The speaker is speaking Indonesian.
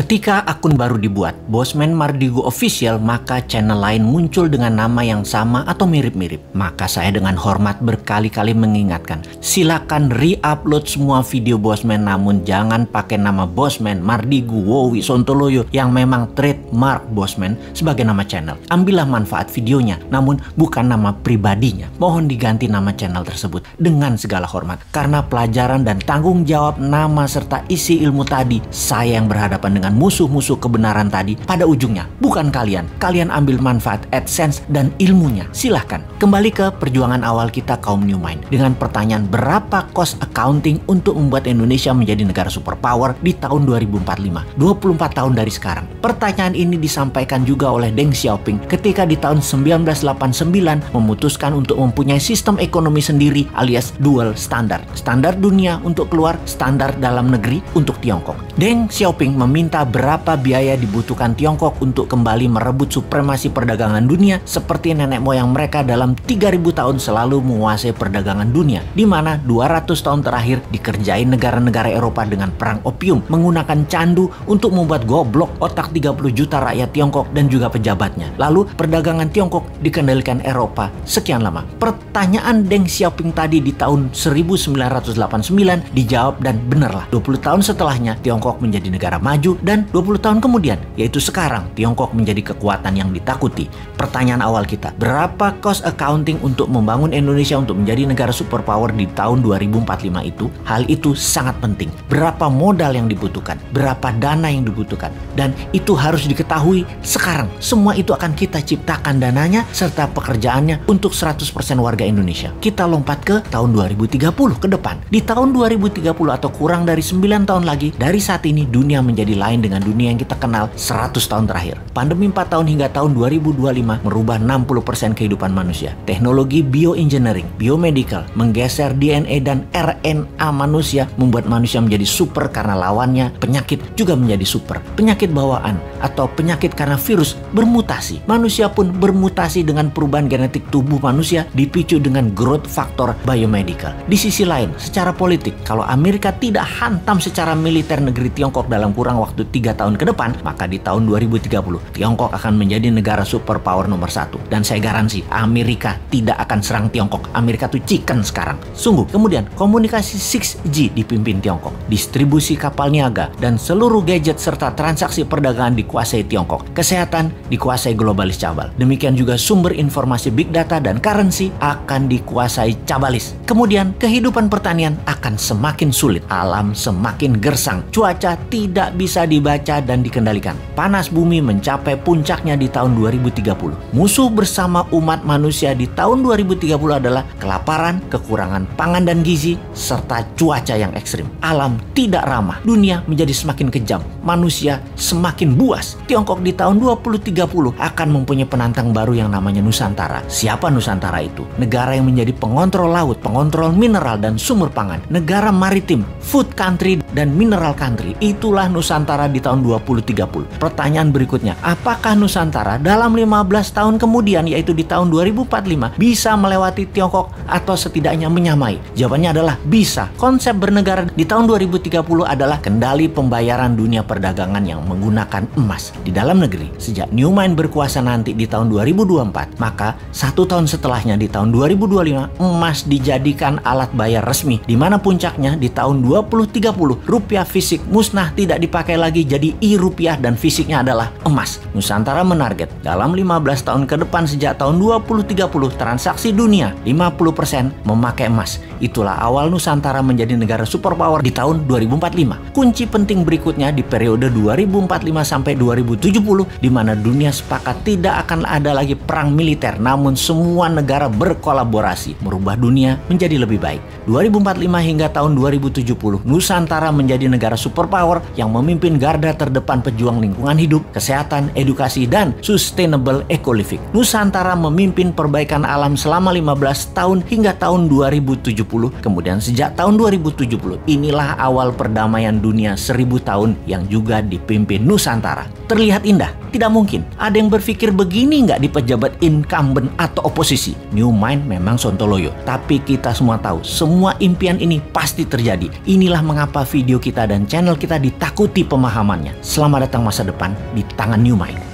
Ketika akun baru dibuat, Bosman Mardigu Official, maka channel lain muncul dengan nama yang sama atau mirip-mirip. Maka saya dengan hormat berkali-kali mengingatkan, silakan re-upload semua video Bosman, namun jangan pakai nama Bosman Mardigu Wowi Sontoloyo yang memang trademark Bosman sebagai nama channel. Ambillah manfaat videonya, namun bukan nama pribadinya. Mohon diganti nama channel tersebut dengan segala hormat. Karena pelajaran dan tanggung jawab nama serta isi ilmu tadi, saya yang berhadapan dengan musuh-musuh kebenaran tadi, pada ujungnya bukan kalian. Kalian ambil manfaat AdSense dan ilmunya. Silahkan kembali ke perjuangan awal kita kaum New Mind dengan pertanyaan berapa cost accounting untuk membuat Indonesia menjadi negara superpower di tahun 2045, 24 tahun dari sekarang. Pertanyaan ini disampaikan juga oleh Deng Xiaoping ketika di tahun 1989 memutuskan untuk mempunyai sistem ekonomi sendiri alias dual standard. Standar dunia untuk keluar, standar dalam negeri untuk Tiongkok. Deng Xiaoping meminta berapa biaya dibutuhkan Tiongkok untuk kembali merebut supremasi perdagangan dunia seperti nenek moyang mereka dalam 3000 tahun selalu menguasai perdagangan dunia, di mana 200 tahun terakhir dikerjain negara-negara Eropa dengan perang opium, menggunakan candu untuk membuat goblok otak 30 juta rakyat Tiongkok dan juga pejabatnya. Lalu perdagangan Tiongkok dikendalikan Eropa sekian lama. Pertanyaan Deng Xiaoping tadi di tahun 1989 dijawab, dan benarlah 20 tahun setelahnya Tiongkok menjadi negara maju, dan 20 tahun kemudian, yaitu sekarang, Tiongkok menjadi kekuatan yang ditakuti. Pertanyaan awal kita, berapa cost accounting untuk membangun Indonesia untuk menjadi negara superpower di tahun 2045 itu? Hal itu sangat penting. Berapa modal yang dibutuhkan? Berapa dana yang dibutuhkan? Dan itu harus diketahui sekarang. Semua itu akan kita ciptakan dananya serta pekerjaannya untuk 100% warga Indonesia. Kita lompat ke tahun 2030 ke depan. Di tahun 2030 atau kurang dari 9 tahun lagi, dari saat ini dunia menjadi lain dengan dunia yang kita kenal 100 tahun terakhir. Pandemi 4 tahun hingga tahun 2025 merubah 60% kehidupan manusia. Teknologi bioengineering, biomedical, menggeser DNA dan RNA manusia membuat manusia menjadi super karena lawannya penyakit juga menjadi super. Penyakit bawaan atau penyakit karena virus bermutasi. Manusia pun bermutasi dengan perubahan genetik tubuh manusia dipicu dengan growth factor biomedical. Di sisi lain, secara politik, kalau Amerika tidak hantam secara militer negeri Tiongkok dalam kurang waktu 3 tahun ke depan, maka di tahun 2030 Tiongkok akan menjadi negara superpower nomor 1. Dan saya garansi Amerika tidak akan serang Tiongkok. Amerika tuh chicken sekarang. Sungguh. Kemudian komunikasi 6G dipimpin Tiongkok. Distribusi kapal niaga dan seluruh gadget serta transaksi perdagangan dikuasai Tiongkok. Kesehatan dikuasai globalis cabal. Demikian juga sumber informasi big data dan currency akan dikuasai cabalis. Kemudian kehidupan pertanian akan semakin sulit. Alam semakin gersang. Cuaca tidak bisa dibaca dan dikendalikan. Panas bumi mencapai puncaknya di tahun 2030. Musuh bersama umat manusia di tahun 2030 adalah kelaparan, kekurangan pangan dan gizi, serta cuaca yang ekstrim. Alam tidak ramah. Dunia menjadi semakin kejam. Manusia semakin buas. Tiongkok di tahun 2030 akan mempunyai penantang baru yang namanya Nusantara. Siapa Nusantara itu? Negara yang menjadi pengontrol laut, pengontrol mineral dan sumber pangan. Negara maritim, food country dan mineral country. Itulah Nusantara di tahun 2030. Pertanyaan berikutnya, apakah Nusantara dalam 15 tahun kemudian, yaitu di tahun 2045, bisa melewati Tiongkok atau setidaknya menyamai? Jawabannya adalah bisa. Konsep bernegara di tahun 2030 adalah kendali pembayaran dunia perdagangan yang menggunakan emas. Di dalam negeri, sejak New Mind berkuasa nanti di tahun 2024, maka 1 tahun setelahnya di tahun 2025, emas dijadikan alat bayar resmi, di mana puncaknya di tahun 2030, rupiah fisik musnah, tidak dipakai lagi, jadi e-rupiah dan fisiknya adalah emas. Nusantara menarget dalam 15 tahun ke depan sejak tahun 2030 transaksi dunia 50% memakai emas. Itulah awal Nusantara menjadi negara superpower di tahun 2045. Kunci penting berikutnya di periode 2045 sampai 2070, di mana dunia sepakat tidak akan ada lagi perang militer, namun semua negara berkolaborasi merubah dunia menjadi lebih baik. 2045 hingga tahun 2070, Nusantara menjadi negara superpower yang memimpin garda terdepan pejuang lingkungan hidup, kesehatan, edukasi, dan sustainable eco-living. Nusantara memimpin perbaikan alam selama 15 tahun hingga tahun 2070. kemudian sejak tahun 2070, inilah awal perdamaian dunia 1000 tahun yang juga dipimpin Nusantara. Terlihat indah? Tidak mungkin. Ada yang berpikir begini nggak di pejabat incumbent atau oposisi? New Mind memang sontoloyo. Tapi kita semua tahu, semua impian ini pasti terjadi. Inilah mengapa video kita dan channel kita ditakuti pemahamannya. Selamat datang masa depan di tangan New Mind.